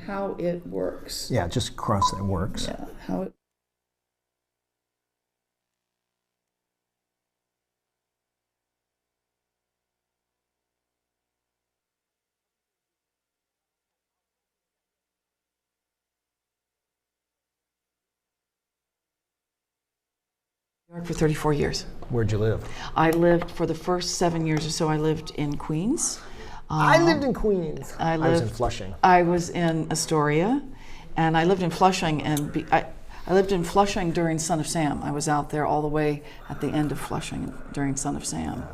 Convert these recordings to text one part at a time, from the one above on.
how it works. Yeah, just across it works. Yeah, how it. For 34 years. Where'd you live? I lived for the first 7 years or so. I lived in Queens. I lived in Queens. I was in Flushing. I was in Astoria, and I lived in Flushing. And I lived in Flushing during Son of Sam. I was out there all the way at the end of Flushing during Son of Sam.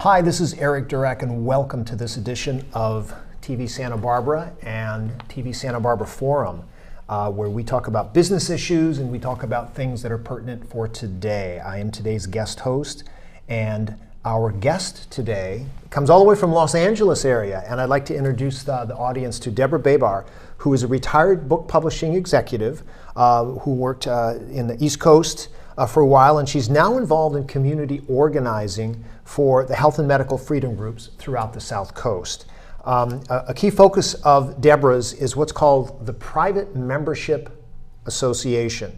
Hi, this is Eric Durek, and welcome to this edition of TV Santa Barbara and TV Santa Barbara Forum, where we talk about business issues and we talk about things that are pertinent for today. I am today's guest host, and our guest today comes all the way from Los Angeles area, and I'd like to introduce the audience to Deborah Babar, who is a retired book publishing executive who worked in the East Coast for a while, and she's now involved in community organizing for the health and medical freedom groups throughout the South Coast. A key focus of Deborah's is what's called the Private Membership Association,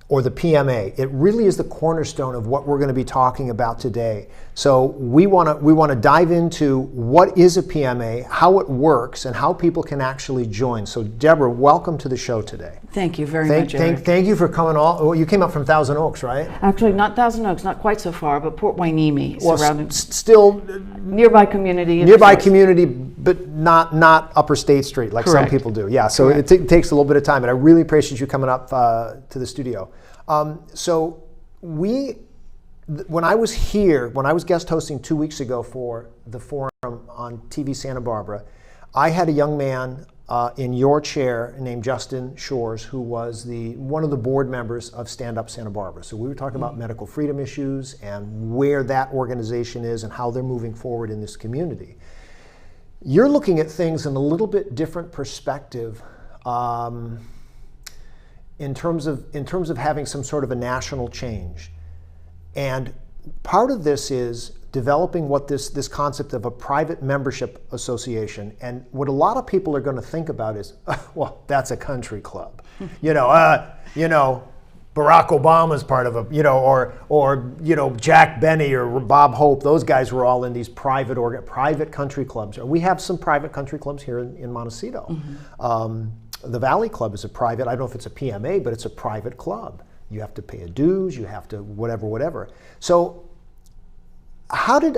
or the PMA. It really is the cornerstone of what we're going to be talking about today. So we want to dive into what is a PMA, how it works, and how people can actually join. So Deborah, welcome to the show today. Thank you very much, Eric. Thank you for coming well, you came up from Thousand Oaks, right? Actually, not Thousand Oaks, not quite so far, but Port Hueneme, Well, surrounding still nearby community. community, but not Upper State Street like Correct. some people do. Yeah, so Correct. it takes a little bit of time, and I really appreciate you coming up to the studio. So when I was here, when I was guest hosting 2 weeks ago for the forum on TV Santa Barbara, I had a young man in your chair named Justin Shores, who was one of the board members of Stand Up Santa Barbara. So we were talking about medical freedom issues and where that organization is and how they're moving forward in this community. You're looking at things in a little bit different perspective, in terms of having some sort of a national change. And part of this is developing what this concept of a private membership association. And what a lot of people are going to think about is, well, that's a country club. Barack Obama's part of a, or Jack Benny or Bob Hope. Those guys were all in these private country clubs. We have some private country clubs here in Montecito. Mm-hmm. The Valley Club is a private. I don't know if it's a PMA, but it's a private club. You have to pay a dues. You have to whatever. So, how did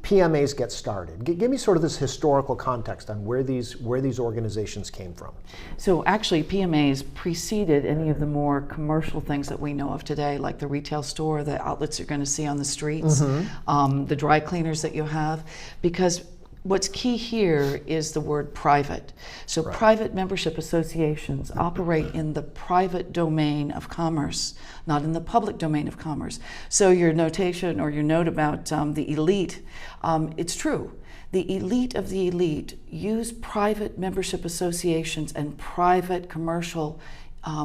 PMAs get started? Give me sort of this historical context on where these organizations came from. So actually, PMAs preceded any of the more commercial things that we know of today, like the retail store, the outlets you're going to see on the streets, mm-hmm. The dry cleaners that you have, because what's key here is the word private. So right. Private membership associations operate in the private domain of commerce, not in the public domain of commerce. So your notation or your note about the elite, it's true. The elite of the elite use private membership associations and private commercial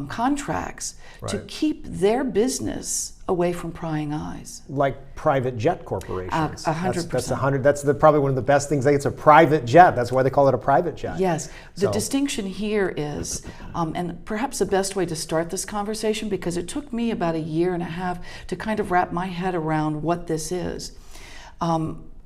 contracts right. to keep their business away from prying eyes. Like private jet corporations. 100%. That's probably one of the best things. It's a private jet. That's why they call it a private jet. Yes. The distinction here is, and perhaps the best way to start this conversation, because it took me about 1.5 years to kind of wrap my head around what this is.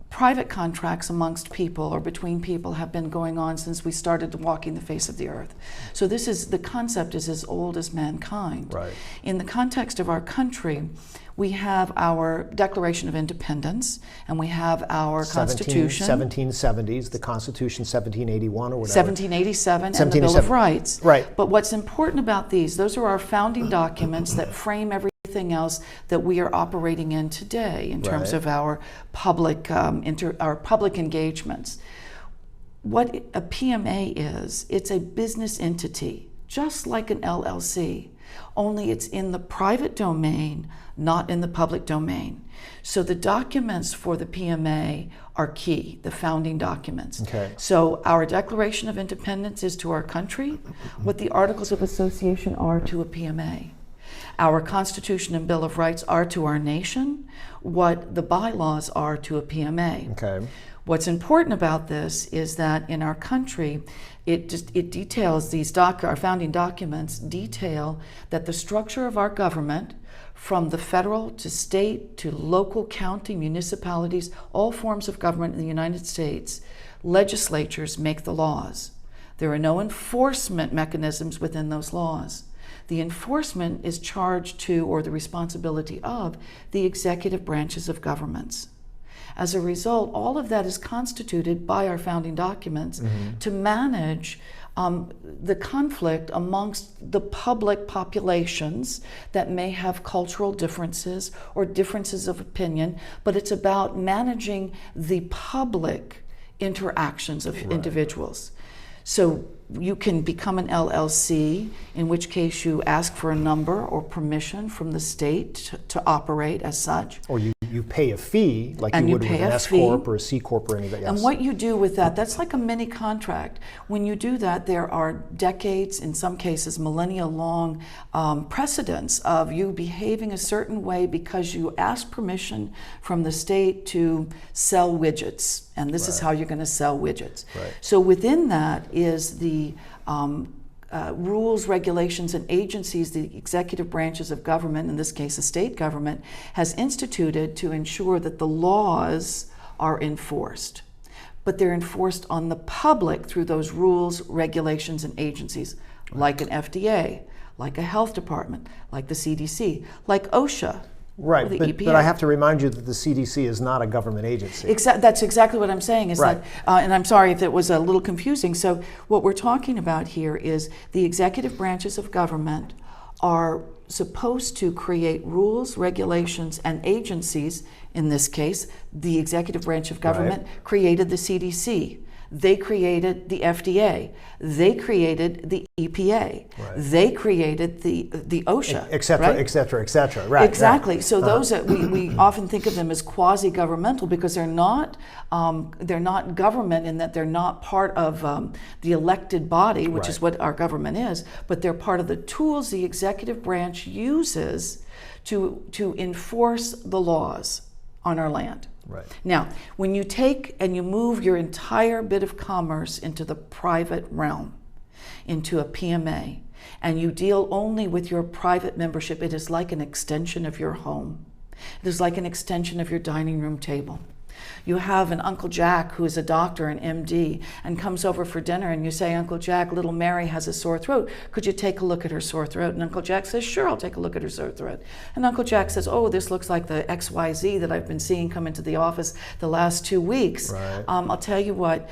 Private contracts amongst people or between people have been going on since we started walking the face of the earth. So the concept is as old as mankind. Right. In the context of our country, we have our Declaration of Independence, and we have our Constitution. 1770s, the Constitution 1781 or whatever. 1787, and the Bill of Rights. Right. But what's important about those are our founding documents that frame everything else that we are operating in today in terms right. of our public engagements. What a PMA is, it's a business entity, just like an LLC, only it's in the private domain, not in the public domain. So the documents for the PMA are key, the founding documents. Okay. So our Declaration of Independence is to our country what the Articles of Association are to a PMA. Our Constitution and Bill of Rights are to our nation what the bylaws are to a PMA. Okay. What's important about this is that in our country, it details our founding documents detail that the structure of our government, from the federal to state to local, county, municipalities, all forms of government in the United States, legislatures make the laws. There are no enforcement mechanisms within those laws. The enforcement is charged to, or the responsibility of, the executive branches of governments. As a result, all of that is constituted by our founding documents mm-hmm. to manage the conflict amongst the public populations that may have cultural differences or differences of opinion, but it's about managing the public interactions of right. individuals. So you can become an LLC, in which case you ask for a number or permission from the state to operate as such. Or you pay a fee, like you would with an S Corp or a C Corp or anything else. And what you do with that's like a mini contract. When you do that, there are decades, in some cases millennia-long precedents of you behaving a certain way because you ask permission from the state to sell widgets. And this right. is how you're going to sell widgets. Right. So within that is the rules, regulations, and agencies the executive branches of government, in this case the state government, has instituted to ensure that the laws are enforced. But they're enforced on the public through those rules, regulations, and agencies, like an FDA, like a health department, like the CDC, like OSHA. Right, but I have to remind you that the CDC is not a government agency. That's exactly what I'm saying. Is right. that, and I'm sorry if it was a little confusing. So what we're talking about here is the executive branches of government are supposed to create rules, regulations, and agencies. In this case, the executive branch of government right. created the CDC. They created the FDA. They created the EPA. Right. They created the OSHA. Et cetera, right? et cetera, et cetera. Right. Exactly. Right. So those that we often think of them as quasi-governmental because they're not government in that they're not part of the elected body, which is what our government is, but they're part of the tools the executive branch uses to enforce the laws on our land. Right. Now, when you take and you move your entire bit of commerce into the private realm, into a PMA, and you deal only with your private membership, it is like an extension of your home. It is like an extension of your dining room table. You have an Uncle Jack who is a doctor, an MD, and comes over for dinner, and you say, Uncle Jack, little Mary has a sore throat. Could you take a look at her sore throat? And Uncle Jack says, sure, I'll take a look at her sore throat. And Uncle Jack says, oh, this looks like the XYZ that I've been seeing come into the office the last 2 weeks. Right. I'll tell you what,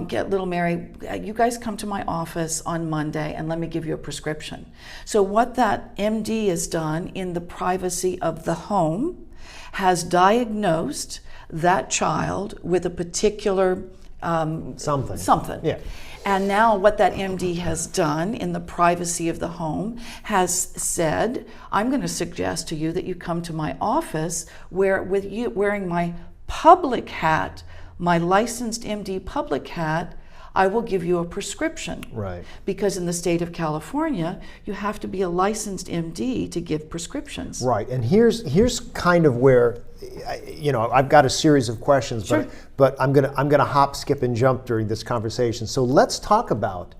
get little Mary, you guys come to my office on Monday and let me give you a prescription. So what that MD has done in the privacy of the home has diagnosed that child with a particular something. Yeah. And now what that MD has done in the privacy of the home has said, I'm going to suggest to you that you come to my office where with you wearing my public hat, my licensed MD public hat, I will give you a prescription. Right. Because in the state of California, you have to be a licensed MD to give prescriptions. Right. And here's kind of where, I've got a series of questions, Sure. but I'm gonna hop, skip, and jump during this conversation. So let's talk about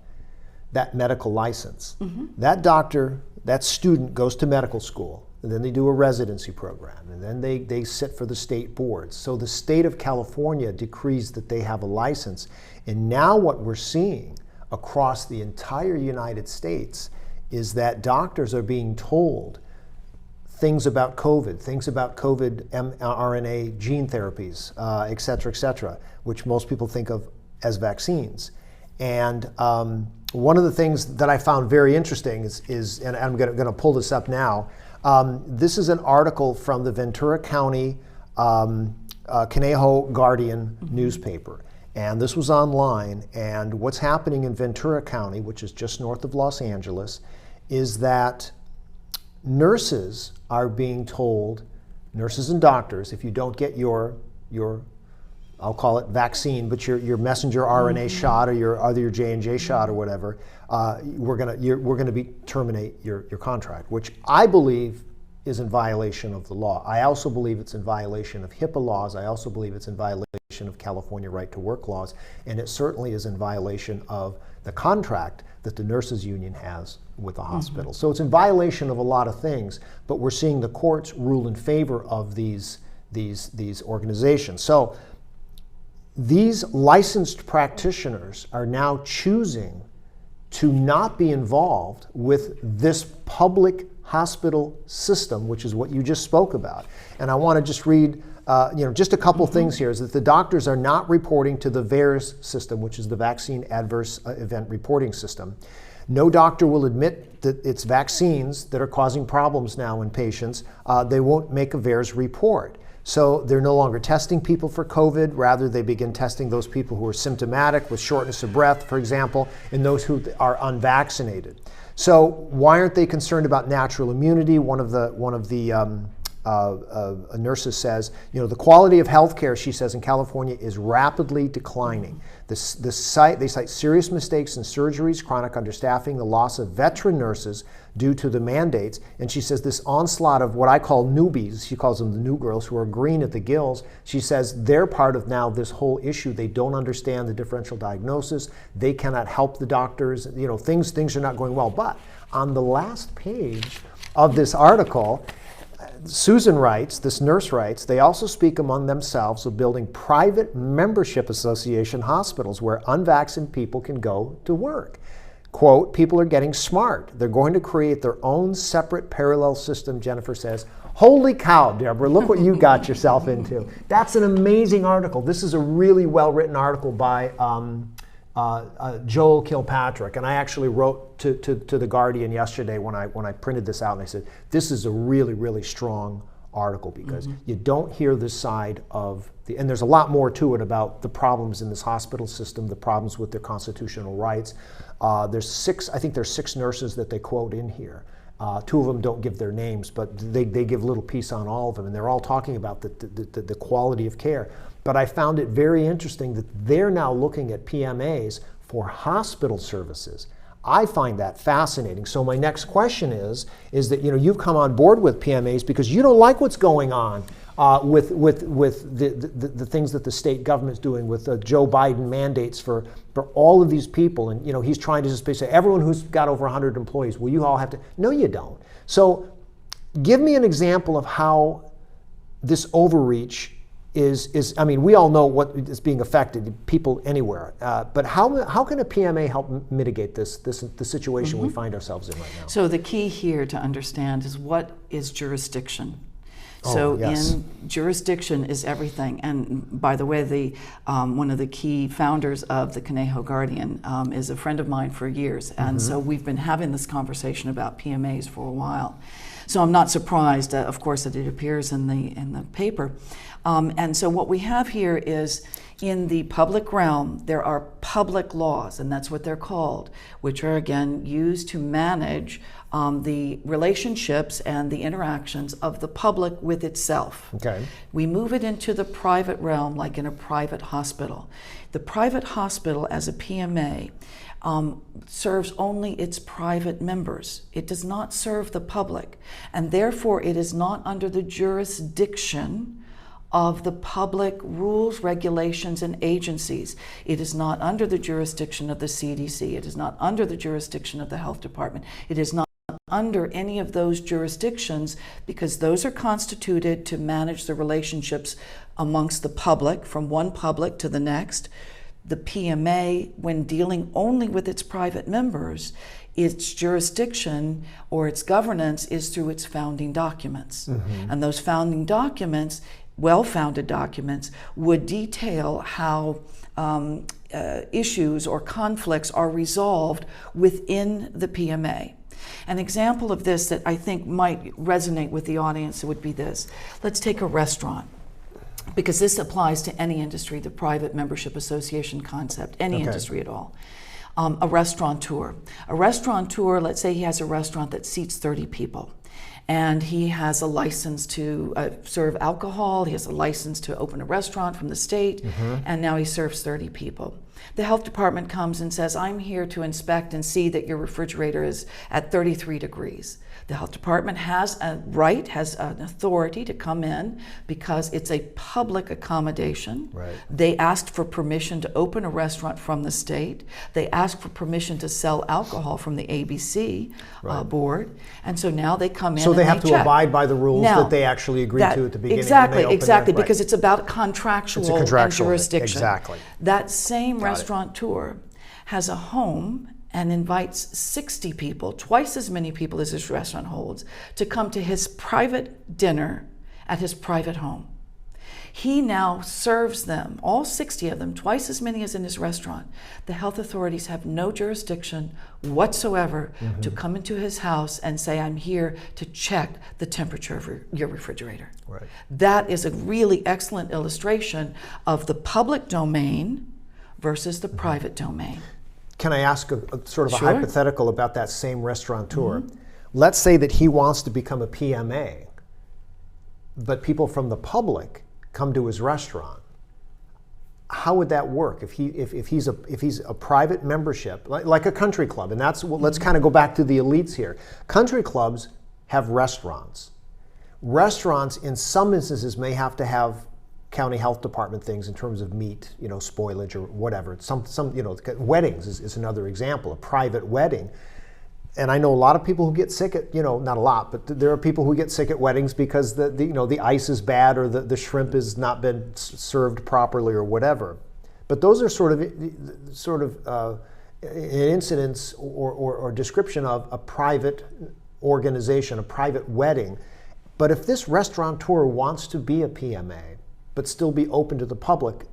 that medical license. Mm-hmm. That doctor, that student goes to medical school, and then they do a residency program, and then they sit for the state boards. So the state of California decrees that they have a license. And now what we're seeing across the entire United States is that doctors are being told things about COVID mRNA gene therapies, et cetera, which most people think of as vaccines. And one of the things that I found very interesting is and I'm going to pull this up now, this is an article from the Ventura County Conejo Guardian newspaper. And this was online, and what's happening in Ventura County, which is just north of Los Angeles, is that nurses are being told, nurses and doctors, if you don't get your I'll call it vaccine, but your messenger RNA shot or your J&J shot or whatever, we're gonna terminate your contract, which I believe is in violation of the law. I also believe it's in violation of HIPAA laws. I also believe it's in violation of California right to work laws, and it certainly is in violation of the contract that the nurses union has with the hospital. So it's in violation of a lot of things, but we're seeing the courts rule in favor of these organizations. So these licensed practitioners are now choosing to not be involved with this public hospital system, which is what you just spoke about. And I want to just read just a couple things here, is that the doctors are not reporting to the VAERS system, which is the Vaccine Adverse Event Reporting System. No doctor will admit that it's vaccines that are causing problems now in patients. They won't make a VAERS report. So they're no longer testing people for COVID. Rather, they begin testing those people who are symptomatic with shortness of breath, for example, and those who are unvaccinated. So why aren't they concerned about natural immunity? One of the nurses says, the quality of healthcare, she says, in California is rapidly declining. They cite serious mistakes in surgeries, chronic understaffing, the loss of veteran nurses due to the mandates. And she says this onslaught of what I call newbies, she calls them the new girls, who are green at the gills. She says they're part of now this whole issue. They don't understand the differential diagnosis. They cannot help the doctors. Things are not going well. But on the last page of this article, Susan writes, this nurse writes, they also speak among themselves of building private membership association hospitals where unvaccinated people can go to work. Quote, people are getting smart. They're going to create their own separate parallel system, Jennifer says. Holy cow, Deborah, look what you got yourself into. That's an amazing article. This is a really well-written article by Joel Kilpatrick, and I actually wrote to the Guardian yesterday when I printed this out, and I said, this is a really, really strong article, because you don't hear this side of the, and there's a lot more to it about the problems in this hospital system, the problems with their constitutional rights. I think there's 6 nurses that they quote in here. 2 of them don't give their names, but they give a little piece on all of them, and they're all talking about the quality of care. But I found it very interesting that they're now looking at PMAs for hospital services. I find that fascinating. So my next question is that you've come on board with PMAs because you don't like what's going on with the things that the state government's doing with Joe Biden mandates for all of these people, and he's trying to just basically say everyone who's got over 100 employees, well, you all have to. No, you don't. So give me an example of how this overreach is. I mean, we all know what is being affected, people anywhere. But how can a PMA help mitigate the situation we find ourselves in right now? So the key here to understand is, what is jurisdiction? So yes. In jurisdiction is everything. And by the way, one of the key founders of the Conejo Guardian is a friend of mine for years. And so we've been having this conversation about PMAs for a while. So I'm not surprised, of course, that it appears in the paper. And so what we have here is, in the public realm, there are public laws, and that's what they're called, which are again used to manage the relationships and the interactions of the public with itself. Okay. We move it into the private realm, like in a private hospital. The private hospital, as a PMA, serves only its private members. It does not serve the public, and therefore it is not under the jurisdiction of the public rules, regulations, and agencies. It is not under the jurisdiction of the CDC. It is not under the jurisdiction of the health department. It is not under any of those jurisdictions, because those are constituted to manage the relationships amongst the public, from one public to the next. The PMA, when dealing only with its private members, its jurisdiction or its governance is through its founding documents. And those founding documents, well-founded documents, would detail how issues or conflicts are resolved within the PMA. An example of this that I think might resonate with the audience would be this. Let's take a restaurant, because this applies to any industry, the private membership association concept, any industry at all. A restaurateur. A restaurateur, let's say he has a restaurant that seats 30 people. And he has a license to serve alcohol, he has a license to open a restaurant from the state, and now he serves 30 people. The health department comes and says, I'm here to inspect and see that your refrigerator is at 33 degrees. The health department has a right, has an authority to come in because it's a public accommodation. Right. They asked for permission to open a restaurant from the state. They asked for permission to sell alcohol from the ABC board. And so now they come in. So they and have to check. abide by the rules Now, that they actually agreed to at the beginning. Exactly, because it's about contractual, and jurisdiction. Exactly. That same restaurateur has a home and invites 60 people, twice as many people as his restaurant holds, to come to his private dinner at his private home. He now serves them, all 60 of them, twice as many as in his restaurant. The health authorities have no jurisdiction whatsoever to come into his house and say, I'm here to check the temperature of your refrigerator. Right. That is a really excellent illustration of the public domain versus the private domain. Can I ask a sort of Sure. a hypothetical about that same restaurateur? Let's say that he wants to become a PMA, but people from the public come to his restaurant. How would that work if he's a private membership, like a country club? And that's let's kind of go back to the elites here. Country clubs have restaurants. Restaurants, in some instances, may have to have county health department things in terms of meat, spoilage or whatever. Some weddings is another example, a private wedding. And I know a lot of people who get sick at, not a lot, but there are people who get sick at weddings because the ice is bad or the shrimp has not been served properly or whatever. But those are sort of incidents or description of a private organization, a private wedding. But if this restaurateur wants to be a PMA, but still be open to the public,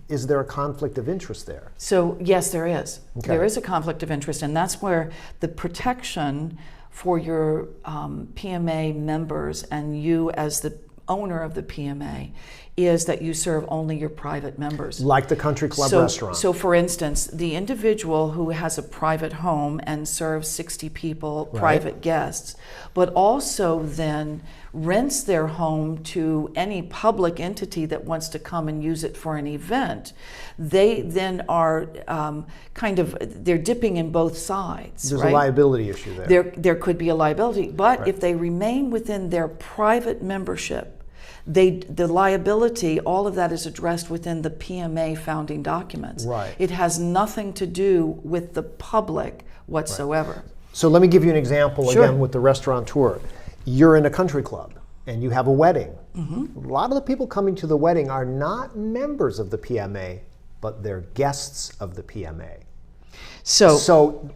is there a conflict of interest there? So yes, there is. Okay. There is a conflict of interest, and that's where the protection for your PMA members and you as the owner of the PMA is that you serve only your private members. Like the country club restaurant. So for instance, the individual who has a private home and serves 60 people, Right. private guests, but also then rents their home to any public entity that wants to come and use it for an event, they then are they're dipping in both sides. There's right? a liability issue there. There could be a liability, but Right. if they remain within their private membership, the liability, all of that is addressed within the PMA founding documents. Right. It has nothing to do with the public whatsoever. So let me give you an example Sure. again with the restaurateur. You're in a country club and you have a wedding. A lot of the people coming to the wedding are not members of the PMA, but they're guests of the PMA. So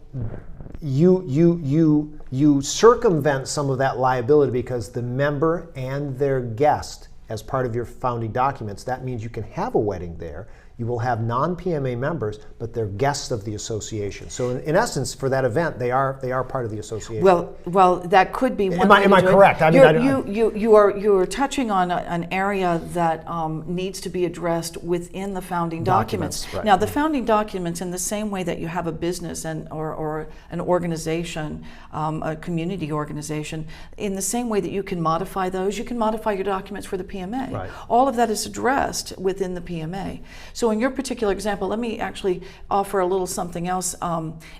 you circumvent some of that liability because the member and their guest, as part of your founding documents, that means you can have a wedding there. You will have non-PMA members, but they're guests of the association. So in essence, for that event, they are part of the association. Well, that could be one. Am I correct? I mean, you are touching on an area that needs to be addressed within the founding documents. Right. Now, the founding documents, in the same way that you have a business or an organization, a community organization, in the same way that you can modify those, you can modify your documents for the PMA. Right. All of that is addressed within the PMA. So in your particular example, let me actually offer a little something else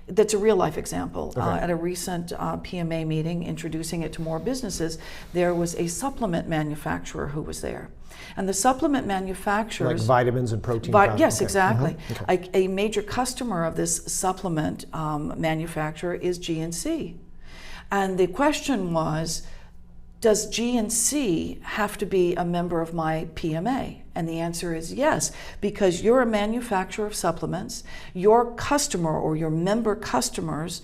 that's a real life example. Okay. At a recent PMA meeting, introducing it to more businesses, there was a supplement manufacturer who was there. And the supplement manufacturers... Like vitamins and protein powder. Yes, Okay. exactly. Okay. A major customer of this supplement manufacturer is GNC. And the question was, does GNC have to be a member of my PMA? And the answer is yes, because you're a manufacturer of supplements. Your customer or your member customers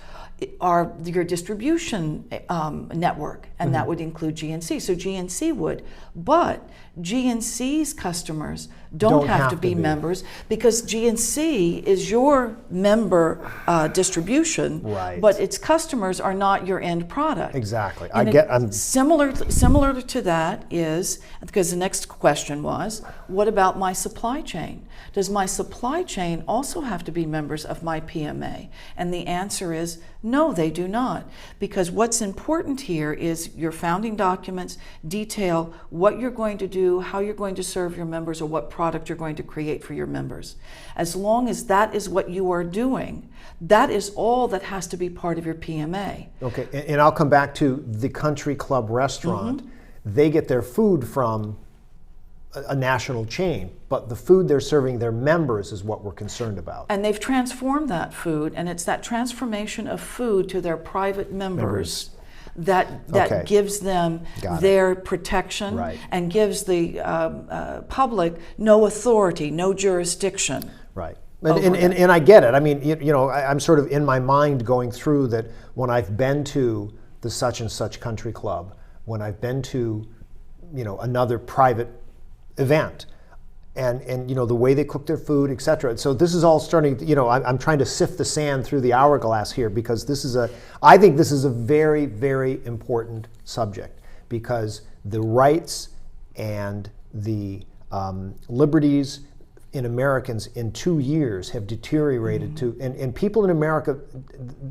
are your distribution network, and that would include GNC. So GNC would, but GNC's customers don't have to be members because GNC is your member distribution, Right. but its customers are not your end product. Exactly. And similar to that is, because the next question was, what about my supply chain? Does my supply chain also have to be members of my PMA? And the answer is no, they do not. Because what's important here is your founding documents detail what you're going to do, how you're going to serve your members, or what product you're going to create for your members. As long as that is what you are doing, that is all that has to be part of your PMA. Okay, and I'll come back to the country club restaurant. They get their food from a national chain, but the food they're serving their members is what we're concerned about. And they've transformed that food, and it's that transformation of food to their private members that Okay. gives them Got it. their protection, Right. and gives the public no authority, no jurisdiction. Right. over And I get it. I mean, I'm sort of in my mind going through that when I've been to the such and such country club, when I've been to, another private event, and the way they cook their food, et cetera. So this is all starting, I'm trying to sift the sand through the hourglass here because I think this is a very, very important subject because the rights and the liberties in Americans in 2 years have deteriorated to, and people in America,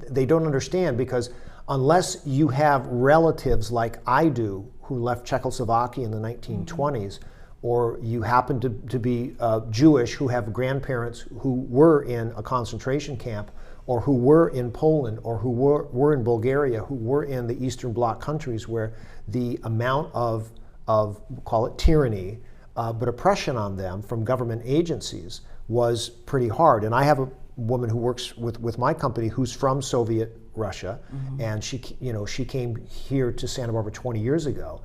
they don't understand because unless you have relatives like I do who left Czechoslovakia in the 1920s, or you happen to be Jewish who have grandparents who were in a concentration camp, or who were in Poland, or who were in Bulgaria, who were in the Eastern Bloc countries where the amount of call it tyranny, but oppression on them from government agencies was pretty hard. And I have a woman who works with my company who's from Soviet Russia, and she came here to Santa Barbara 20 years ago.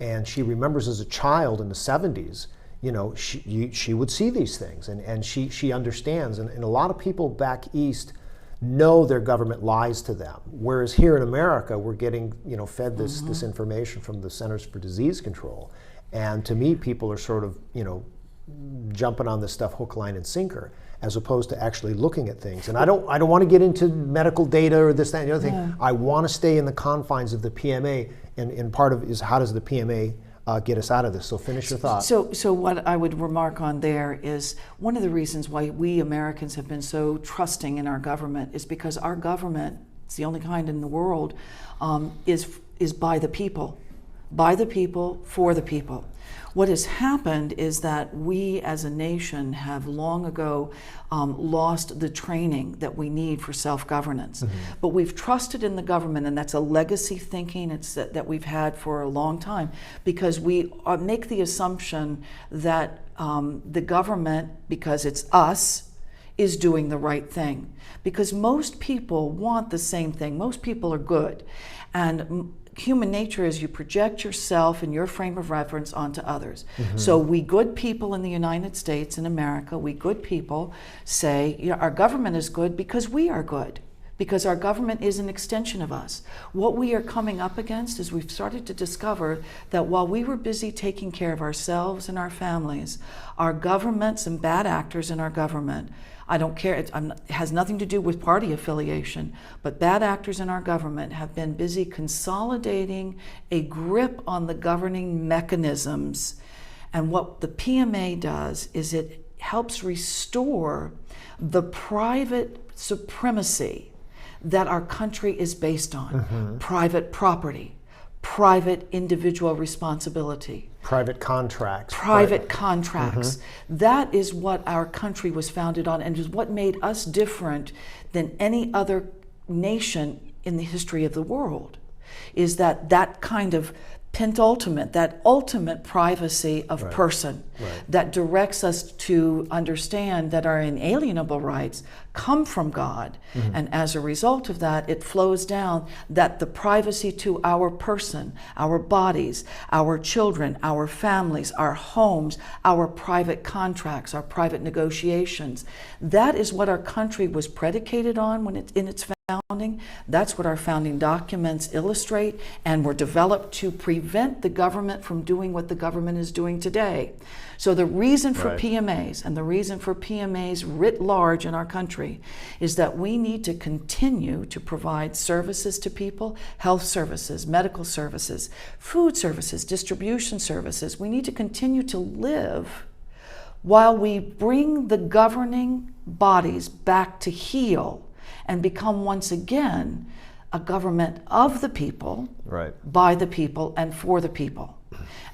And she remembers as a child in the 70s, she would see these things, and she understands. And a lot of people back east know their government lies to them, whereas here in America, we're getting fed this information from the Centers for Disease Control. And to me, people are sort of jumping on this stuff hook, line, and sinker, as opposed to actually looking at things. And I don't want to get into medical data or this, that, and the other thing. I want to stay in the confines of the PMA, and part of it is how does the PMA get us out of this. So finish your thought. So what I would remark on there is one of the reasons why we Americans have been so trusting in our government is because our government, it's the only kind in the world, is by the people. By the people, for the people. What has happened is that we as a nation have long ago lost the training that we need for self-governance. But we've trusted in the government, and that's a legacy thinking that we've had for a long time, because we make the assumption that the government, because it's us, is doing the right thing. Because most people want the same thing. Most people are good. And human nature is you project yourself and your frame of reference onto others. So we good people in the United States, in America, we good people say, our government is good because we are good, because our government is an extension of us. What we are coming up against is we've started to discover that while we were busy taking care of ourselves and our families, our governments and bad actors in our government, I don't care, it has nothing to do with party affiliation, but bad actors in our government have been busy consolidating a grip on the governing mechanisms. And what the PMA does is it helps restore the private supremacy that our country is based on. Private property, private individual responsibility. Private contracts. Private contracts. That is what our country was founded on, and is what made us different than any other nation in the history of the world, is that kind of pentultimate, that ultimate privacy of person that directs us to understand that our inalienable rights come from God. And as a result of that, it flows down that the privacy to our person, our bodies, our children, our families, our homes, our private contracts, our private negotiations, that is what our country was predicated on when it's in its founding. That's what our founding documents illustrate, and were developed to prevent the government from doing what the government is doing today. So the reason for PMAs, and the reason for PMAs writ large in our country, is that we need to continue to provide services to people, health services, medical services, food services, distribution services. We need to continue to live while we bring the governing bodies back to heel and become once again a government of the people, by the people, and for the people.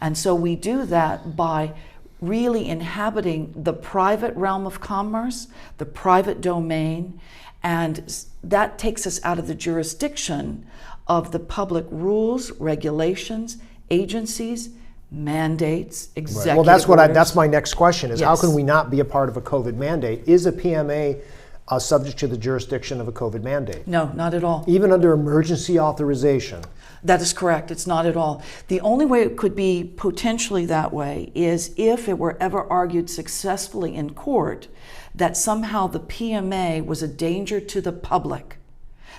And so we do that by really inhabiting the private realm of commerce, the private domain, and that takes us out of the jurisdiction of the public rules, regulations, agencies, mandates, executive Well, orders. that's my next question is how can we not be a part of a COVID mandate? Is a PMA subject to the jurisdiction of a COVID mandate? No, not at all. Even under emergency authorization? That is correct. It's not at all. The only way it could be potentially that way is if it were ever argued successfully in court that somehow the PMA was a danger to the public.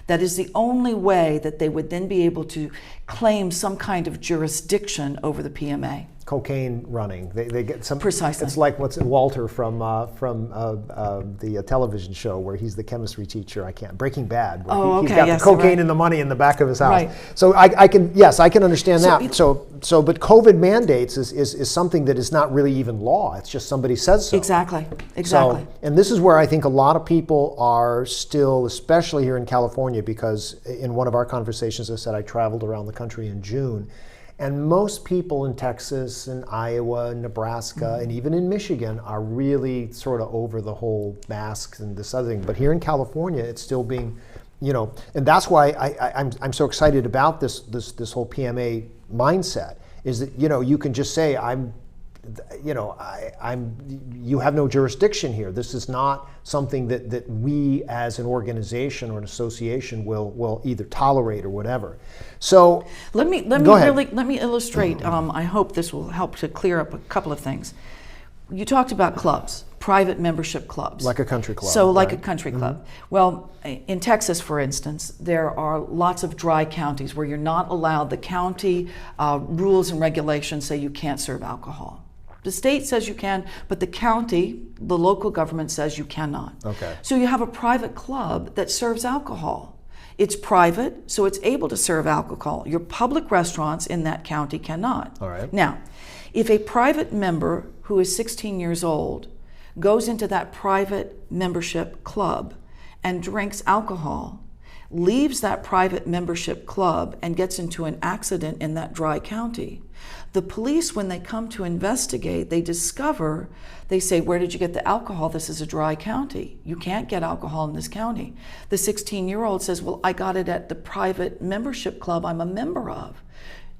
That is the only way that they would then be able to claim some kind of jurisdiction over the PMA. Cocaine running. They get some. Precisely. It's like Walter from the television show where he's the chemistry teacher. Breaking Bad. Where he's got the cocaine and the money in the back of his house. So I can understand that. But COVID mandates is something that is not really even law. It's just somebody says so. Exactly. So, and this is where I think a lot of people are still, especially here in California, because in one of our conversations I said I traveled around the country in June. And most people in Texas and Iowa and Nebraska and even in Michigan are really sort of over the whole masks and this other thing. But here in California, it's still being, and that's why I'm so excited about this whole PMA mindset. Is that you can just say you have no jurisdiction here. This is not something that we as an organization or an association will either tolerate or whatever. So let me illustrate. I hope this will help to clear up a couple of things. You talked about clubs, private membership clubs. Like a country club. So like a country club. Well, in Texas, for instance, there are lots of dry counties where you're not allowed. The county rules and regulations say you can't serve alcohol. The state says you can, but the county, the local government says you cannot. Okay. So you have a private club that serves alcohol It's private, so it's able to serve alcohol. Your public restaurants in that county cannot. All right. Now, if a private member who is 16 years old goes into that private membership club and drinks alcohol, leaves that private membership club and gets into an accident in that dry county, the police, when they come to investigate, they say, where did you get the alcohol? This is a dry county. You can't get alcohol in this county. The 16-year-old says, well, I got it at the private membership club I'm a member of.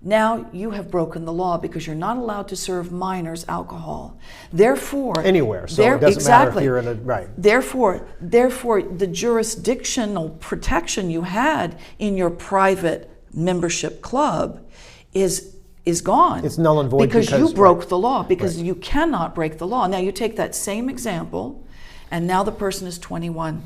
Now you have broken the law because you're not allowed to serve minors alcohol. Therefore, anywhere, so it doesn't matter if you're in a, right. Therefore, the jurisdictional protection you had in your private membership club is gone. It's null and void because you broke right. the law, because right. you cannot break the law. Now you take that same example, and now the person is 21.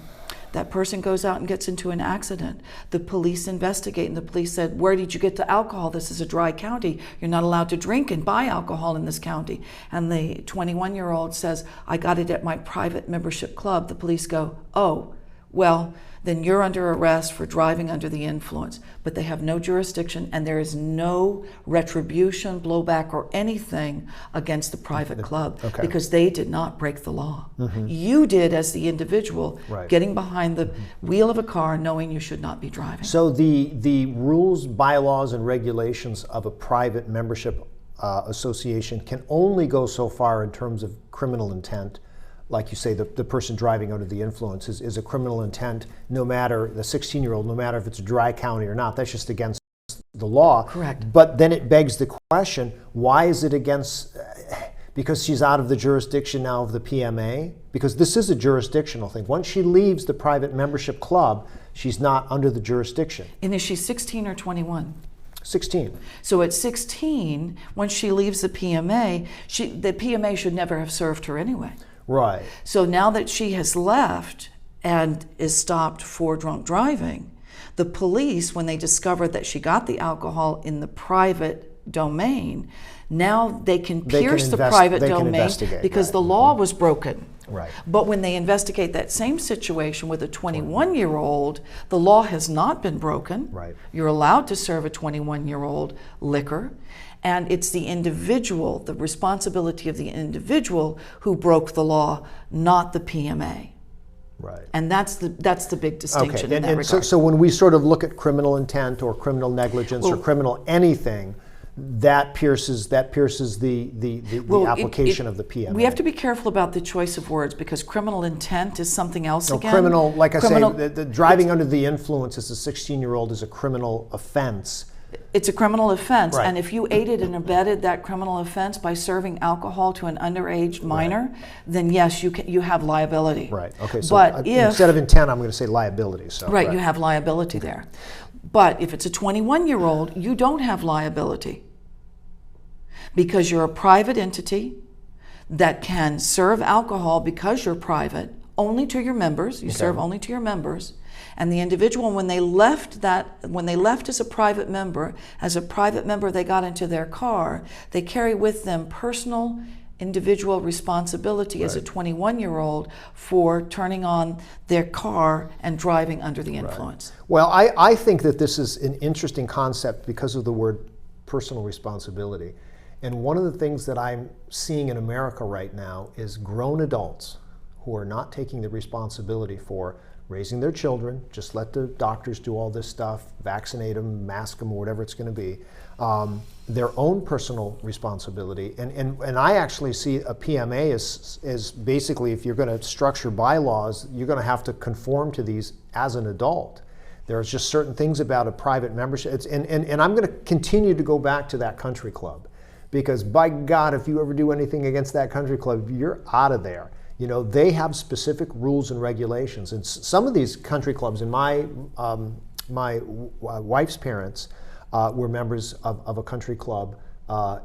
That person goes out and gets into an accident. The police investigate, and the police said, where did you get the alcohol? This is a dry county. You're not allowed to drink and buy alcohol in this county. And the 21-year-old says, I got it at my private membership club. The police go, oh, well, then you're under arrest for driving under the influence. But they have no jurisdiction, and there is no retribution, blowback, or anything against the private club okay. because they did not break the law. Mm-hmm. You did as the individual, right. getting behind the wheel of a car knowing you should not be driving. So the rules, bylaws, and regulations of a private membership association can only go so far in terms of criminal intent. Like you say, the person driving under the influence is a criminal intent, no matter, the 16-year-old, no matter if it's a dry county or not. That's just against the law. Correct. But then it begs the question, why is it against, because she's out of the jurisdiction now of the PMA? Because this is a jurisdictional thing. Once she leaves the private membership club, she's not under the jurisdiction. And is she 16 or 21? 16. So at 16, when she leaves the PMA, the PMA should never have served her anyway. Right. So now that she has left and is stopped for drunk driving, the police, when they discover that she got the alcohol in the private domain, now they can pierce the private domain because right. the law was broken. Right. But when they investigate that same situation with a 21-year-old, the law has not been broken. Right. You're allowed to serve a 21-year-old liquor. And it's the individual, the responsibility of the individual who broke the law, not the PMA. Right. And that's the big distinction okay. in that regard. So when we sort of look at criminal intent or criminal negligence or criminal anything, that pierces the application of the PMA. We have to be careful about the choice of words because criminal intent is something else again. Criminal, like I say, the driving under the influence as a 16-year-old is a criminal offense. It's a criminal offense, right. and if you aided and abetted that criminal offense by serving alcohol to an underage minor, right. then yes, you have liability. Right. Okay. So but instead of intent, I'm going to say liability. So right, you have liability there. But if it's a 21-year-old, you don't have liability because you're a private entity that can serve alcohol because you're private only to your members. You serve only to your members. And the individual, when they left as a private member, they got into their car, they carry with them personal individual responsibility as a 21-year-old for turning on their car and driving under the influence. Right. Well, I think that this is an interesting concept because of the word personal responsibility. And one of the things that I'm seeing in America right now is grown adults who are not taking the responsibility for raising their children, just let the doctors do all this stuff, vaccinate them, mask them, or whatever it's going to be, their own personal responsibility. And I actually see a PMA as basically, if you're going to structure bylaws, you're going to have to conform to these as an adult. There's just certain things about a private membership. And I'm going to continue to go back to that country club, because by God, if you ever do anything against that country club, you're out of there. You know, they have specific rules and regulations. And some of these country clubs, and my wife's parents were members of a country club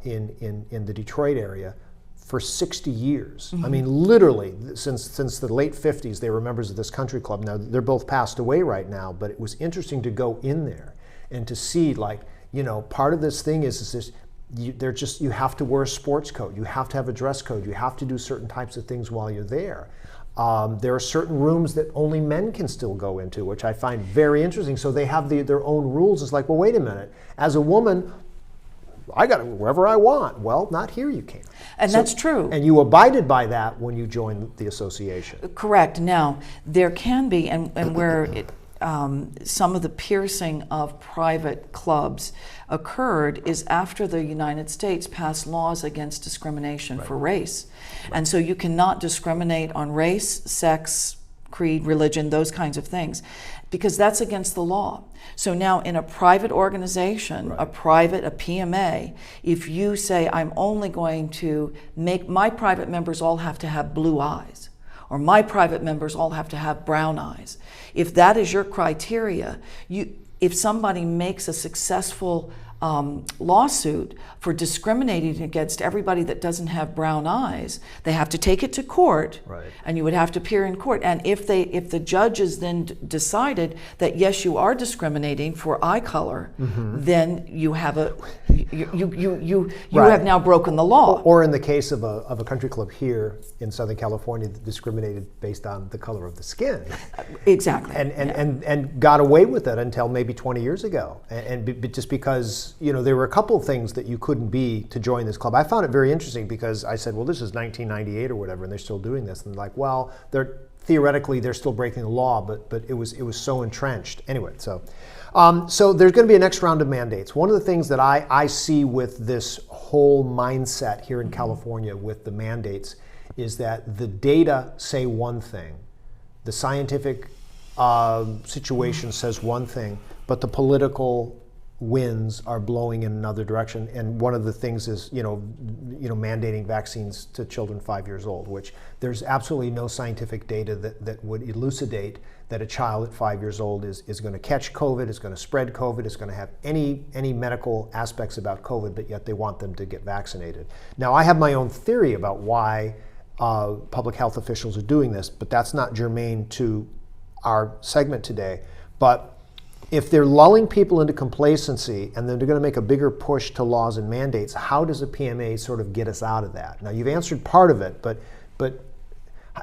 in the Detroit area for 60 years. Mm-hmm. I mean, literally, since the late 50s, they were members of this country club. Now, they're both passed away right now, but it was interesting to go in there and to see, like, you know, part of this thing is this, you have to wear a sports coat, you have to have a dress code, you have to do certain types of things while you're there. There are certain rooms that only men can still go into, which I find very interesting. So they have their own rules. It's like, well, wait a minute. As a woman, I got to go wherever I want. Well, not here you can't. And that's true. And you abided by that when you joined the association. Correct. Now, there can be, and where some of the piercing of private clubs occurred is after the United States passed laws against discrimination for race. And so you cannot discriminate on race, sex, creed, religion, those kinds of things, because that's against the law. So now in a private organization, a PMA, if you say, I'm only going to make my private members all have to have blue eyes, or my private members all have to have brown eyes, if that is your criteria, if somebody makes a successful lawsuit for discriminating against everybody that doesn't have brown eyes, they have to take it to court, and you would have to appear in court. And if the judges then decided that yes, you are discriminating for eye color, then you have you have now broken the law. Or in the case of a country club here in Southern California that discriminated based on the color of the skin. Exactly. And got away with it until maybe 20 years ago, just because there were a couple of things that you couldn't be to join this club. I found it very interesting because I said, well, this is 1998 or whatever, and they're still doing this. And they're like, well, theoretically they're still breaking the law, but it was so entrenched. Anyway, so there's going to be a next round of mandates. One of the things that I see with this whole mindset here in California with the mandates is that the data say one thing, the scientific situation says one thing, but the political winds are blowing in another direction. And one of the things is, mandating vaccines to children 5 years old, which there's absolutely no scientific data that would elucidate that a child at 5 years old is going to catch COVID, is going to spread COVID, is going to have any medical aspects about COVID, but yet they want them to get vaccinated. Now, I have my own theory about why public health officials are doing this, but that's not germane to our segment today. But if they're lulling people into complacency and then they're going to make a bigger push to laws and mandates, how does a PMA sort of get us out of that? Now, you've answered part of it, but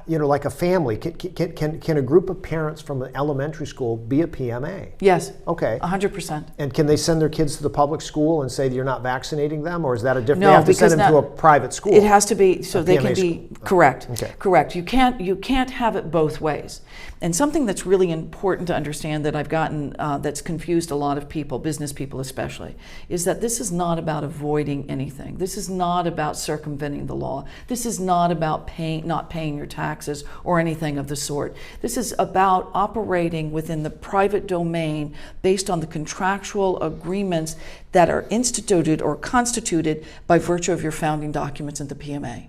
like a family, can a group of parents from an elementary school be a PMA? Yes. Okay. 100%. And can they send their kids to the public school and say you're not vaccinating them, or is that a different? No, they have to because send them to a private school. It has to be so they can be correct. Okay. Correct. You can't have it both ways. And something that's really important to understand that I've gotten that's confused a lot of people, business people especially, is that this is not about avoiding anything. This is not about circumventing the law. This is not about not paying your taxes or anything of the sort. This is about operating within the private domain based on the contractual agreements that are instituted or constituted by virtue of your founding documents in the PMA.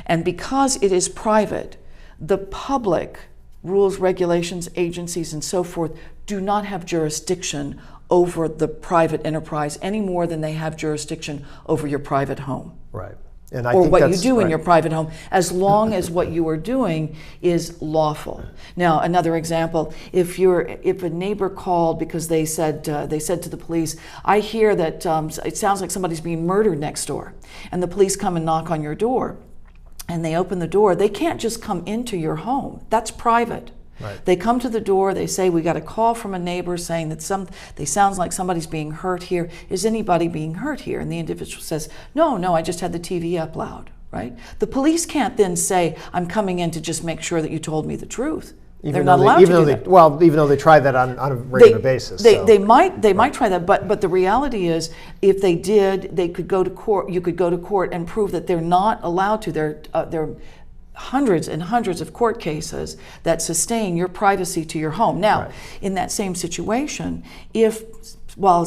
And because it is private, the public, rules, regulations, agencies, and so forth, do not have jurisdiction over the private enterprise any more than they have jurisdiction over your private home. Right. And I or think what you do in your private home, as long as what you are doing is lawful. Now, another example: if a neighbor called because they said to the police, "I hear that it sounds like somebody's being murdered next door," and the police come and knock on your door, and they open the door, they can't just come into your home. That's private. Right. They come to the door, they say, we got a call from a neighbor saying that they sounds like somebody's being hurt here. Is anybody being hurt here? And the individual says, no, I just had the TV up loud, right? The police can't then say, I'm coming in to just make sure that you told me the truth. They're not allowed to do that. Well, even though they try that on a regular basis. They might try that, but the reality is, if they did, they could go to court. You could go to court and prove that they're not allowed to. They're hundreds and hundreds of court cases that sustain your privacy to your home. Now, in that same situation, if while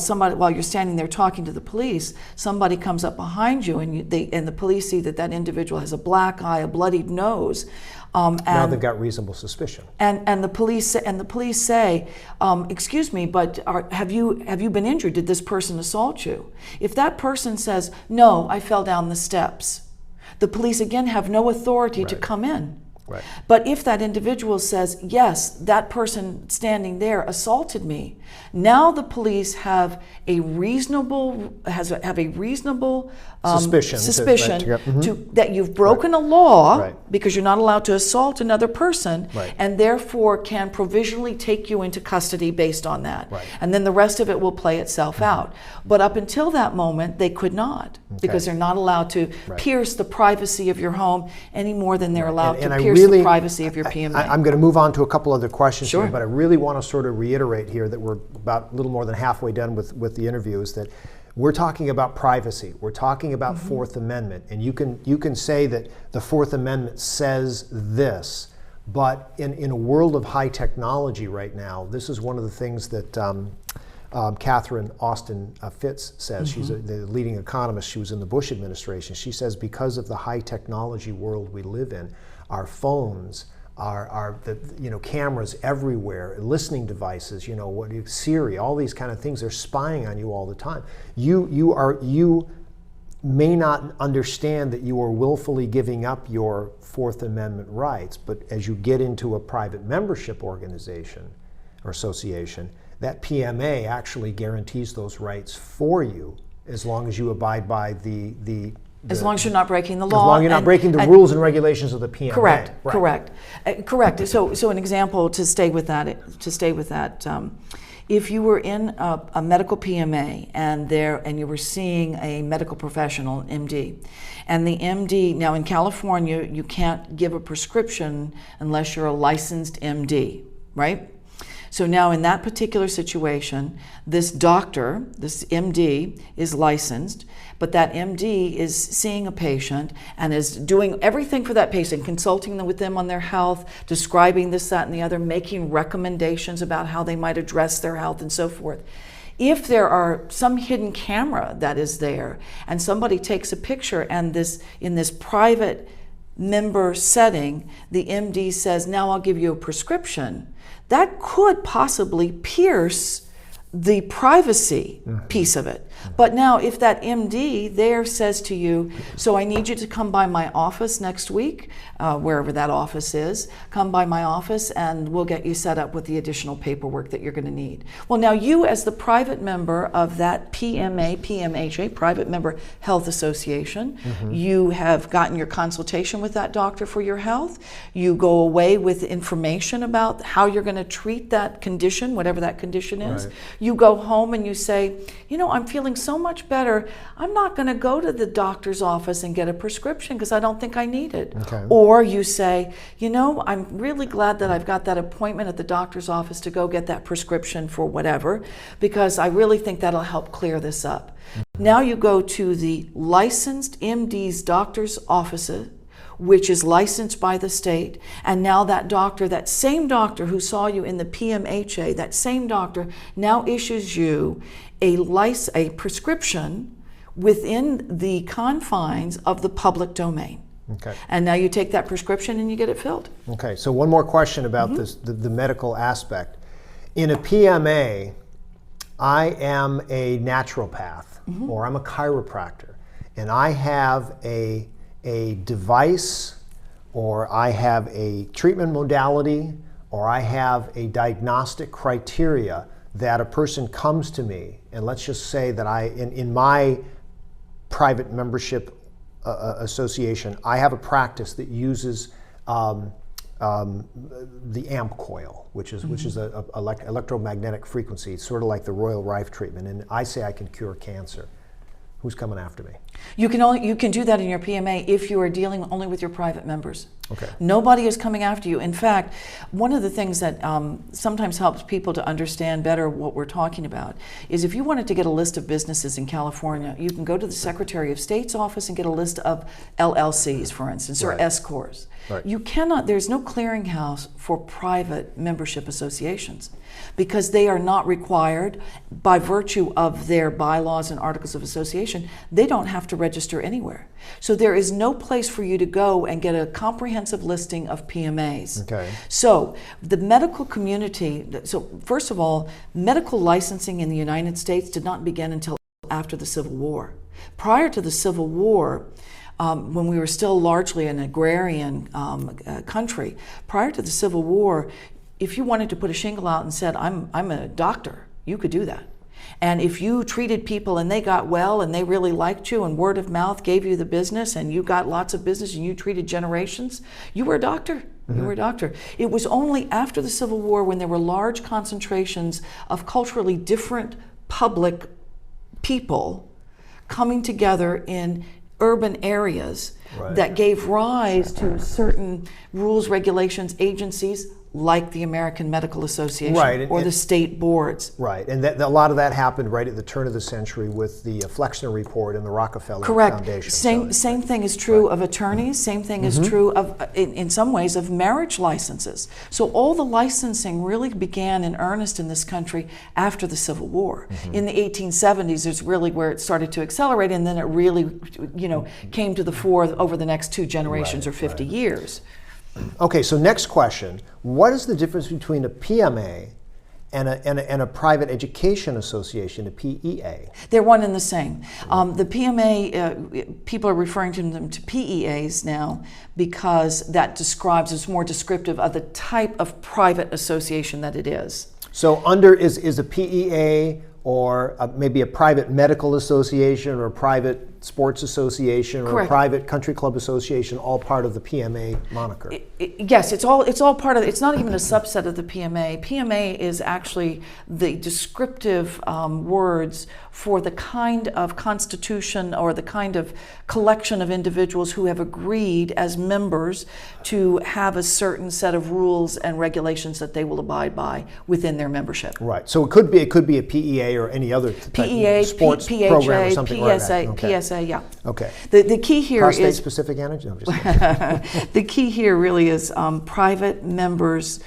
you're standing there talking to the police, somebody comes up behind you and the police see that individual has a black eye, a bloodied nose. Now they've got reasonable suspicion. And the police say, excuse me, but have you been injured? Did this person assault you? If that person says, no, I fell down the steps, the police again have no authority to come in. Right. But if that individual says, yes, that person standing there assaulted me, now the police have a reasonable suspicion that you've broken a law because you're not allowed to assault another person, and therefore can provisionally take you into custody based on that. And then the rest of it will play itself out. But up until that moment, they could not, because they're not allowed to pierce the privacy of your home any more than they're allowed to pierce the privacy of your PMA. I'm going to move on to a couple other questions Sure. here, but I really want to sort of reiterate here that we're about a little more than halfway done with the interview, is that we're talking about privacy. We're talking about Fourth Amendment, and you can say that the Fourth Amendment says this, but in a world of high technology right now, this is one of the things that Catherine Austin Fitz says. She's the leading economist. She was in the Bush administration. She says because of the high technology world we live in, our phones, our cameras everywhere, listening devices, Siri, all these kind of things, they're spying on you all the time. You may not understand that you are willfully giving up your Fourth Amendment rights, but as you get into a private membership organization or association, that PMA actually guarantees those rights for you as long as you abide by as long as you're not breaking the law. As long as you're not breaking the rules and regulations of the PMA. Correct. So an example to stay with that, if you were in a medical PMA and you were seeing a medical professional, MD, and the MD, now in California, you can't give a prescription unless you're a licensed MD, right? So now in that particular situation, this doctor, this MD, is licensed, but that MD is seeing a patient and is doing everything for that patient, consulting them with them on their health, describing this, that, and the other, making recommendations about how they might address their health and so forth. If there are some hidden camera that is there and somebody takes a picture and in this private member setting, the MD says, now I'll give you a prescription, that could possibly pierce the privacy piece of it. But now if that MD there says to you, so I need you to come by my office next week, wherever that office is, come by my office and we'll get you set up with the additional paperwork that you're going to need. Well, now you as the private member of that PMHA, Private Member Health Association, you have gotten your consultation with that doctor for your health. You go away with information about how you're going to treat that condition, whatever that condition is. You go home and you say, I'm feeling so much better, I'm not going to go to the doctor's office and get a prescription because I don't think I need it. Or you say, I'm really glad that I've got that appointment at the doctor's office to go get that prescription for whatever, because I really think that'll help clear this up. Now you go to the licensed MD's doctor's offices, which is licensed by the state, and now that same doctor who saw you in the PMHA, that same doctor now issues you a prescription within the confines of the public domain. And now you take that prescription and you get it filled. Okay, so one more question about this, the medical aspect. In a PMA, I am a naturopath or I'm a chiropractor, and I have a device, or I have a treatment modality, or I have a diagnostic criteria that a person comes to me, and let's just say that in my private membership association, I have a practice that uses the AMP coil, which is a electromagnetic frequency, sort of like the Royal Rife treatment, and I say I can cure cancer. Who's coming after me? You can do that in your PMA if you are dealing only with your private members. Nobody is coming after you. In fact, one of the things that sometimes helps people to understand better what we're talking about is if you wanted to get a list of businesses in California, you can go to the Secretary of State's office and get a list of LLCs, for instance, or S-Corps. You cannot, there's no clearinghouse for private membership associations because they are not required by virtue of their bylaws and articles of association. They don't have to register anywhere. So there is no place for you to go and get a comprehensive listing of PMAs. So the medical community, so first of all, medical licensing in the United States did not begin until after the Civil War. Prior to the Civil War, when we were still largely an agrarian country. Prior to the Civil War, if you wanted to put a shingle out and said, I'm a doctor, you could do that. And if you treated people and they got well and they really liked you and word of mouth gave you the business and you got lots of business and you treated generations, you were a doctor. You were a doctor. It was only after the Civil War, when there were large concentrations of culturally different public people coming together in urban areas, that gave rise to certain rules, regulations, agencies like the American Medical Association or the state boards. Right, and a lot of that happened right at the turn of the century with the Flexner Report and the Rockefeller Foundation. Same thing is true of attorneys, same thing is true of, in some ways, of marriage licenses. So all the licensing really began in earnest in this country after the Civil War. In the 1870s is really where it started to accelerate, and then it really, came to the fore over the next 2 generations or 50 years. Okay, so next question. What is the difference between a PMA and a private education association, a PEA? They're one and the same. The PMA, people are referring to them to PEAs now because that describes, it's more descriptive of the type of private association that it is. So is a PEA or maybe a private medical association or a private sports association or a private country club association all part of the PMA moniker? Yes, it's all part of it. It's not even a subset of the PMA. PMA is actually the descriptive words for the kind of constitution or the kind of collection of individuals who have agreed as members to have a certain set of rules and regulations that they will abide by within their membership. Right. So it could be a PEA or any other type sports program or something like that. PSA, yeah. Okay. The key here is prostate-specific antigen. No, just the key here really is private members.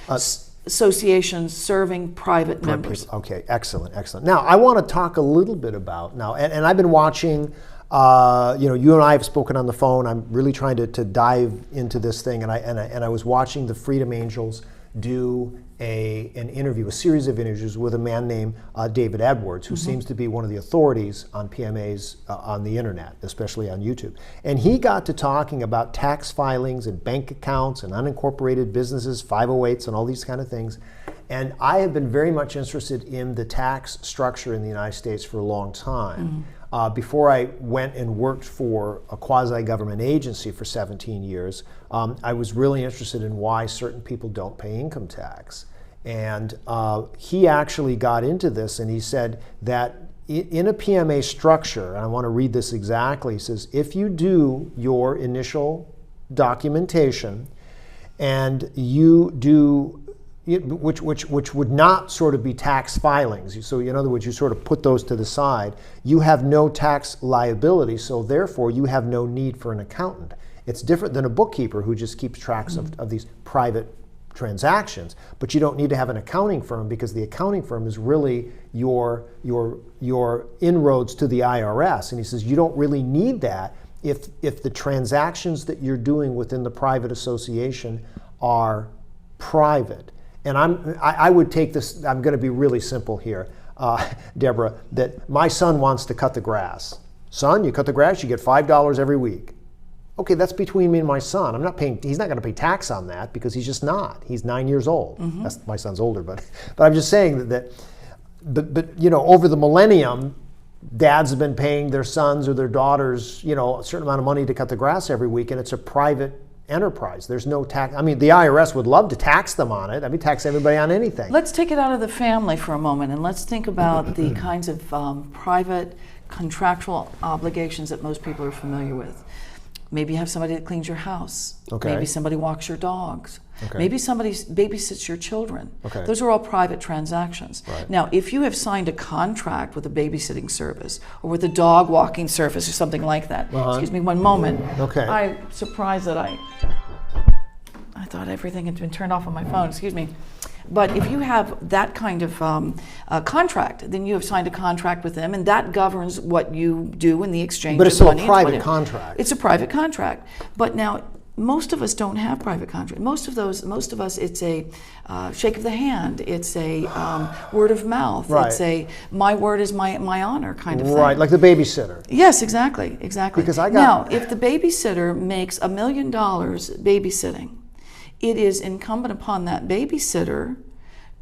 Associations serving private members. Okay, excellent. Now, I want to talk a little bit about and I've been watching. You and I have spoken on the phone. I'm really trying to dive into this thing, and I was watching the Freedom Angels do a series of interviews with a man named David Edwards, who seems to be one of the authorities on PMAs on the internet, especially on YouTube. And he got to talking about tax filings and bank accounts and unincorporated businesses, 508s and all these kind of things. And I have been very much interested in the tax structure in the United States for a long time. Before I went and worked for a quasi-government agency for 17 years, I was really interested in why certain people don't pay income tax. And he actually got into this, and he said that in a PMA structure, and I want to read this exactly, he says, if you do your initial documentation and you do which would not sort of be tax filings. So in other words, you sort of put those to the side. You have no tax liability, so therefore you have no need for an accountant. It's different than a bookkeeper who just keeps tracks of these private transactions, but you don't need to have an accounting firm because the accounting firm is really your inroads to the IRS. And he says you don't really need that if the transactions that you're doing within the private association are private. And I would take this, I'm going to be really simple here, Deborah, that my son wants to cut the grass. Son, you cut the grass, you get $5 every week. Okay, that's between me and my son. He's not going to pay tax on that because he's just not. He's 9 years old. My son's older, but I'm just saying that over the millennium, dads have been paying their sons or their daughters, a certain amount of money to cut the grass every week, and it's a private enterprise. There's no tax. I mean, the IRS would love to tax them on it. I mean, tax everybody on anything. Let's take it out of the family for a moment, and let's think about the kinds of private contractual obligations that most people are familiar with. Maybe you have somebody that cleans your house. Okay. Maybe somebody walks your dogs. Okay. Maybe somebody babysits your children. Okay. Those are all private transactions. Right. Now, if you have signed a contract with a babysitting service or with a dog walking service or something like that, excuse me one moment. Okay. I'm surprised that I thought everything had been turned off on my phone, excuse me. But if you have that kind of contract, then you have signed a contract with them, and that governs what you do in the exchange of money. But it's still a private contract. It's a private contract. But now, most of us don't have private contract. Most of us, it's a shake of the hand. It's a word of mouth. Right. It's a my word is my honor kind of thing. Right, like the babysitter. Yes, exactly. Because now, if the babysitter makes $1 million babysitting, it is incumbent upon that babysitter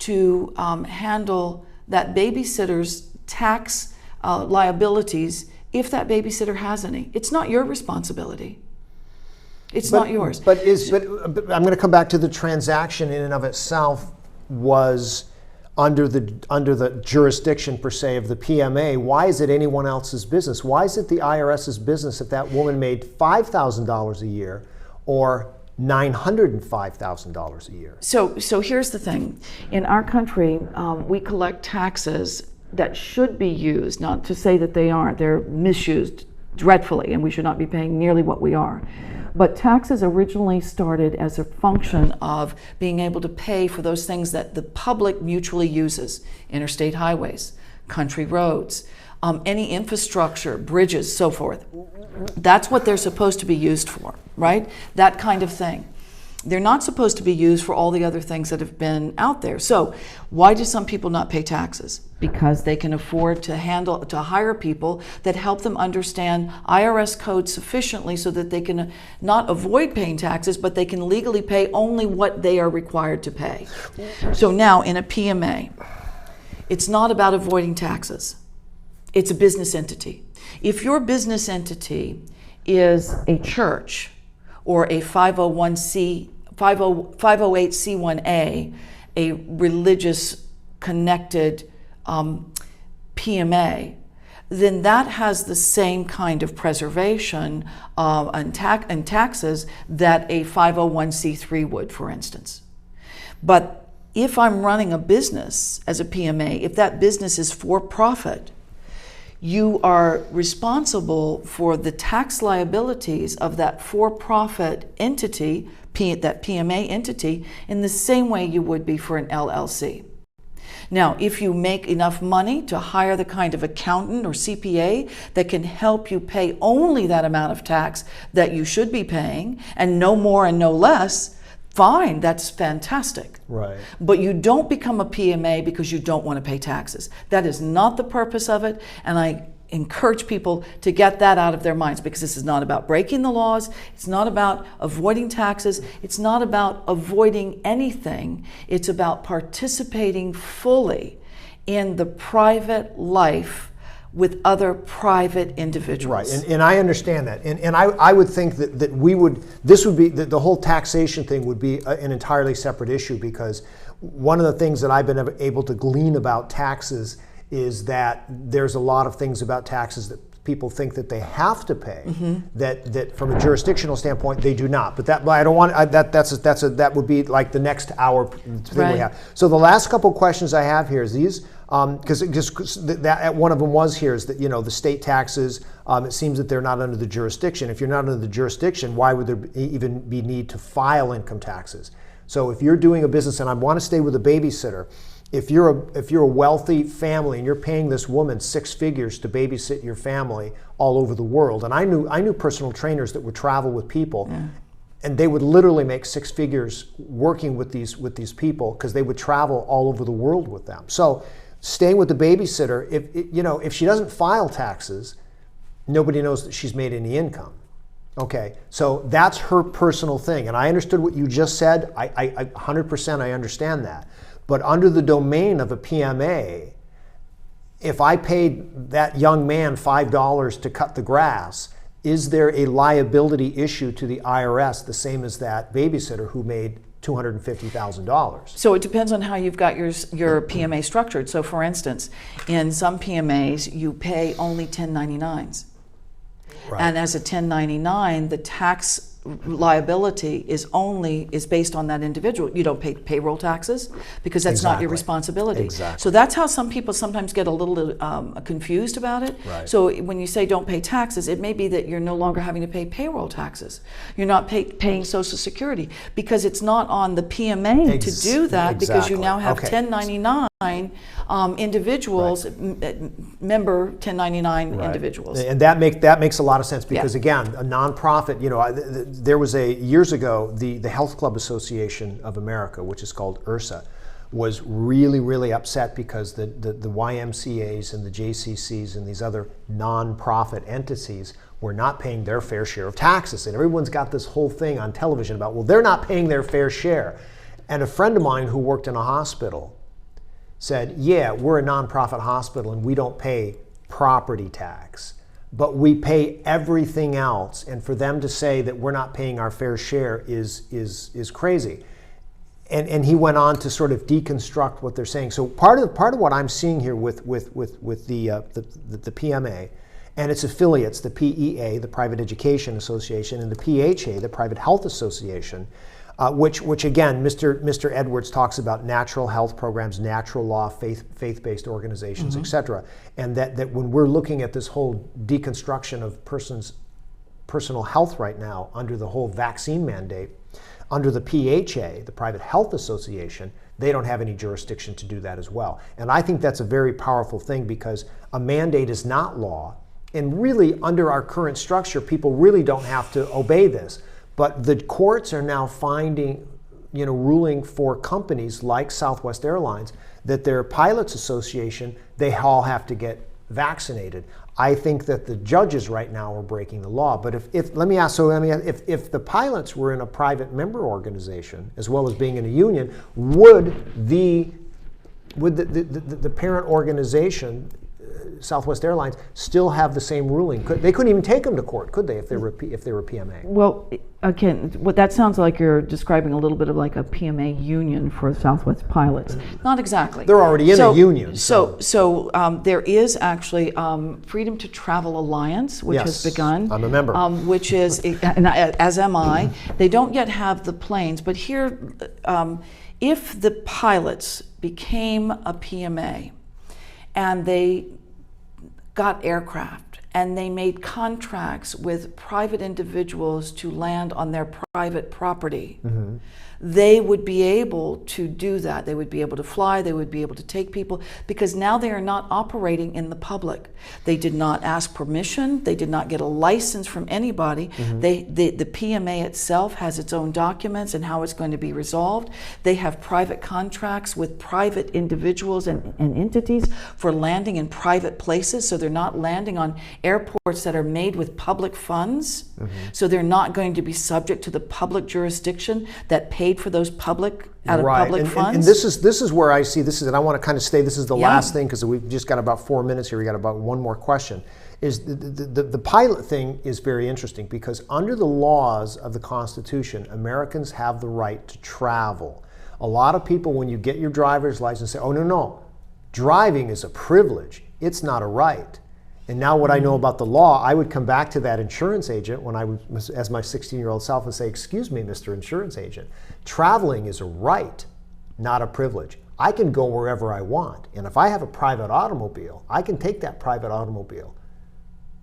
to handle that babysitter's tax liabilities if that babysitter has any. It's not your responsibility. It's not yours. But I'm going to come back to the transaction in and of itself was under the jurisdiction per se of the PMA. Why is it anyone else's business? Why is it the IRS's business if that woman made $5,000 a year or $905,000 a year? So here's the thing. In our country, we collect taxes that should be used, not to say that they aren't, they're misused dreadfully, and we should not be paying nearly what we are. But taxes originally started as a function of being able to pay for those things that the public mutually uses: interstate highways, country roads, any infrastructure, bridges, so forth. That's what they're supposed to be used for, right? That kind of thing. They're not supposed to be used for all the other things that have been out there. So why do some people not pay taxes? Because they can afford to hire people that help them understand IRS code sufficiently so that they can not avoid paying taxes, but they can legally pay only what they are required to pay. So now in a PMA, it's not about avoiding taxes. It's a business entity. If your business entity is a church or a 508c1a, a religious connected PMA, then that has the same kind of preservation and taxes that a 501c3 would, for instance. But if I'm running a business as a PMA, if that business is for profit, you are responsible for the tax liabilities of that for-profit entity, that PMA entity, in the same way you would be for an LLC. Now, if you make enough money to hire the kind of accountant or CPA that can help you pay only that amount of tax that you should be paying, and no more and no less, fine, that's fantastic. Right. But you don't become a PMA because you don't want to pay taxes. That is not the purpose of it, and I encourage people to get that out of their minds, because this is not about breaking the laws, it's not about avoiding taxes, it's not about avoiding anything, it's about participating fully in the private life with other private individuals. Right, and I understand that. And I would think that this would be, the whole taxation thing would be an entirely separate issue, because one of the things that I've been able to glean about taxes is that there's a lot of things about taxes that people think that they have to pay, that from a jurisdictional standpoint they do not. But I don't want that would be like the next hour thing we have. So the last couple questions I have here is these, because one of them was here is that, you know, the state taxes. It seems that they're not under the jurisdiction. If you're not under the jurisdiction, why would there even be need to file income taxes? So if you're doing a business, and I want to stay with a babysitter. If you're a wealthy family and you're paying this woman 6 figures to babysit your family all over the world, and I knew personal trainers that would travel with people, and they would literally make 6 figures working with these people because they would travel all over the world with them. So, staying with the babysitter, if she doesn't file taxes, nobody knows that she's made any income. Okay, so that's her personal thing, and I understood what you just said. I 100% I understand that. But under the domain of a PMA, if I paid that young man $5 to cut the grass, is there a liability issue to the IRS the same as that babysitter who made $250,000? So it depends on how you've got your PMA structured. So for instance, in some PMAs, you pay only 1099s. Right. And as a 1099, the tax liability is based on that individual. You don't pay payroll taxes because that's not your responsibility. Exactly. So that's how some people sometimes get a little confused about it. Right. So when you say don't pay taxes, it may be that you're no longer having to pay payroll taxes. You're not paying Social Security because it's not on the PMA to do that because you now have 1099. individuals, member 1099 individuals. And that makes a lot of sense because again, a nonprofit, there was years ago, the Health Club Association of America, which is called IRSA, was really, really upset because the YMCAs and the JCCs and these other nonprofit entities were not paying their fair share of taxes. And everyone's got this whole thing on television about, well, they're not paying their fair share. And a friend of mine who worked in a hospital said, yeah, we're a nonprofit hospital and we don't pay property tax, but we pay everything else. And for them to say that we're not paying our fair share is crazy. And he went on to sort of deconstruct what they're saying. So part of what I'm seeing here with the PMA and its affiliates, the PEA, the Private Education Association, and the PHA, the Private Health Association, which again, Mr. Edwards talks about natural health programs, natural law, faith-based organizations, et cetera. And that when we're looking at this whole deconstruction of personal health right now under the whole vaccine mandate, under the PHA, the Private Health Association, they don't have any jurisdiction to do that as well. And I think that's a very powerful thing because a mandate is not law. And really, under our current structure, people really don't have to obey this. But the courts are now ruling for companies like Southwest Airlines that their pilots association, they all have to get vaccinated. I think that the judges right now are breaking the law. But if the pilots were in a private member organization as well as being in a union, would the parent organization, Southwest Airlines, still have the same ruling? They couldn't even take them to court, could they, if they were PMA? Well, again, what that sounds like you're describing a little bit of like a PMA union for Southwest pilots. Not exactly. They're already in a union. So there is actually Freedom to Travel Alliance, which has begun. I'm a member. Which is, and as am I. They don't yet have the planes, but here, if the pilots became a PMA and they got aircraft and they made contracts with private individuals to land on their private property, they would be able to do that. They would be able to fly, they would be able to take people, because now they are not operating in the public. They did not ask permission, they did not get a license from anybody. The PMA itself has its own documents and how it's going to be resolved. They have private contracts with private individuals and entities for landing in private places, so they're not landing on airports that are made with public funds. So they're not going to be subject to the public jurisdiction that paid for those public public funds. And this is where I see and I want to kind of this is the last thing because we've just got about 4 minutes here. We got about one more question. Is the pilot thing is very interesting because under the laws of the Constitution, Americans have the right to travel. A lot of people, when you get your driver's license, say, "Oh no, driving is a privilege. It's not a right." And now what I know about the law, I would come back to that insurance agent when I was as my 16-year-old self and say, "Excuse me, Mr. Insurance Agent, traveling is a right, not a privilege. I can go wherever I want. And if I have a private automobile, I can take that private automobile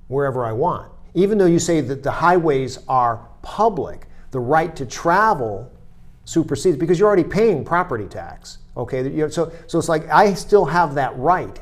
wherever I want. Even though you say that the highways are public, the right to travel supersedes because you're already paying property tax." Okay, so it's like I still have that right.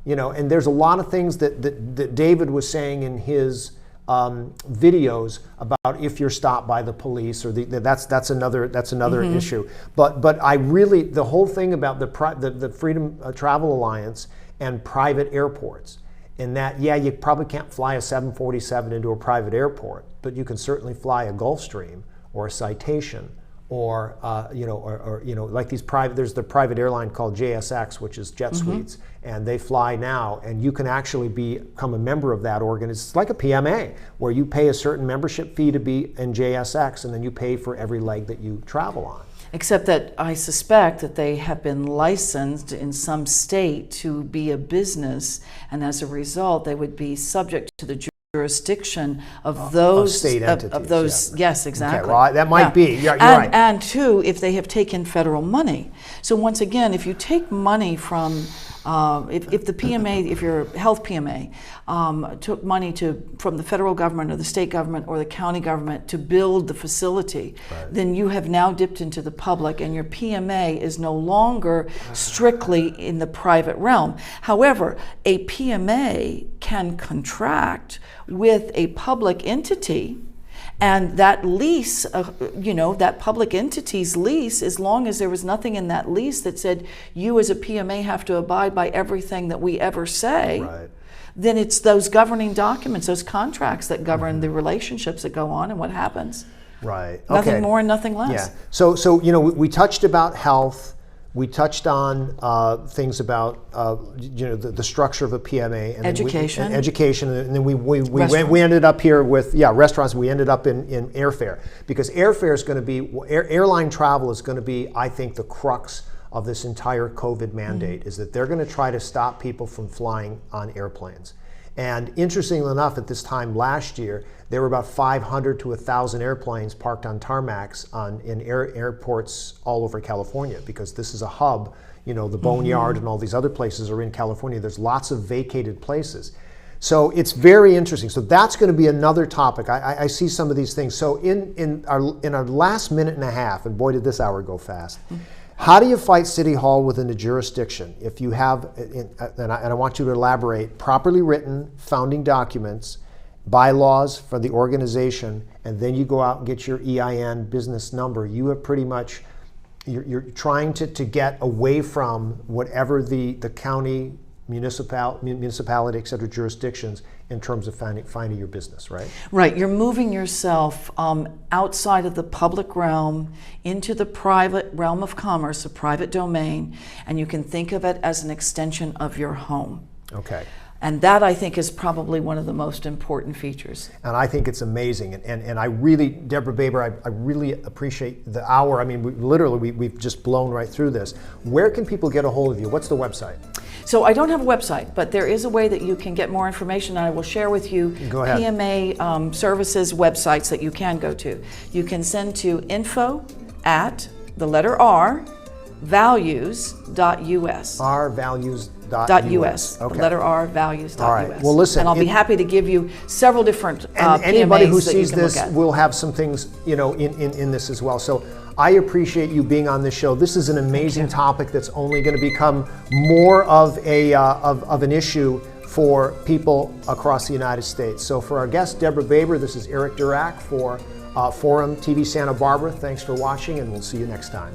And there's a lot of things that David was saying in his videos about if you're stopped by the police, or that's another issue. But I really, the whole thing about the Freedom Travel Alliance and private airports, in that you probably can't fly a 747 into a private airport, but you can certainly fly a Gulfstream or a Citation. Or like these private. There's the private airline called JSX, which is Jet Suites, and they fly now. And you can actually become a member of that organization. It's like a PMA, where you pay a certain membership fee to be in JSX, and then you pay for every leg that you travel on. Except that I suspect that they have been licensed in some state to be a business, and as a result, they would be subject to the jurisdiction of those state entities. Of those, yes, exactly. Okay, well, that might be. You're right. And two, if they have taken federal money. So once again, if you take money from If the PMA, if your health PMA took money from the federal government or the state government or the county government to build the facility, then you have now dipped into the public, and your PMA is no longer strictly in the private realm. However, a PMA can contract with a public entity, and that lease, that public entity's lease, as long as there was nothing in that lease that said you as a PMA have to abide by everything that we ever say, then it's those governing documents, those contracts that govern the relationships that go on and what happens. Right. Nothing more and nothing less. Yeah. So we touched about health. We touched on things about the structure of a PMA and education, and then we ended up here with restaurants. We ended up in airfare, because airfare is going to be airline travel is going to be, I think, the crux of this entire COVID mandate, is that they're going to try to stop people from flying on airplanes. And interestingly enough, at this time last year, there were about 500 to 1,000 airplanes parked on tarmacs in airports all over California, because this is a hub. The Boneyard and all these other places are in California. There's lots of vacated places. So it's very interesting. So that's going to be another topic. I see some of these things. So in our last minute and a half, and boy did this hour go fast, how do you fight City Hall within the jurisdiction? If you have, and I want you to elaborate, properly written founding documents, bylaws for the organization, and then you go out and get your EIN business number, you have pretty much, you're trying to get away from whatever the county, municipality, et cetera, jurisdictions in terms of finding your business, right? Right. You're moving yourself outside of the public realm into the private realm of commerce, a private domain, and you can think of it as an extension of your home. Okay. And that, I think, is probably one of the most important features. And I think it's amazing. And I really, Deborah Baber, I really appreciate the hour. I mean, we've just blown right through this. Where can people get a hold of you? What's the website? So I don't have a website, but there is a way that you can get more information. I will share with you PMA services websites that you can go to. You can send to info@values.us. rvalues.us. The letter R, values.us. All right. Well, listen. And I'll be happy to give you several different and anybody who PMAs that you sees can look this at. will have some things, in this as well. So I appreciate you being on this show. This is an amazing topic that's only going to become more of an issue for people across the United States. So for our guest, Deborah Baber, this is Eric Durack for Forum TV Santa Barbara. Thanks for watching, and we'll see you next time.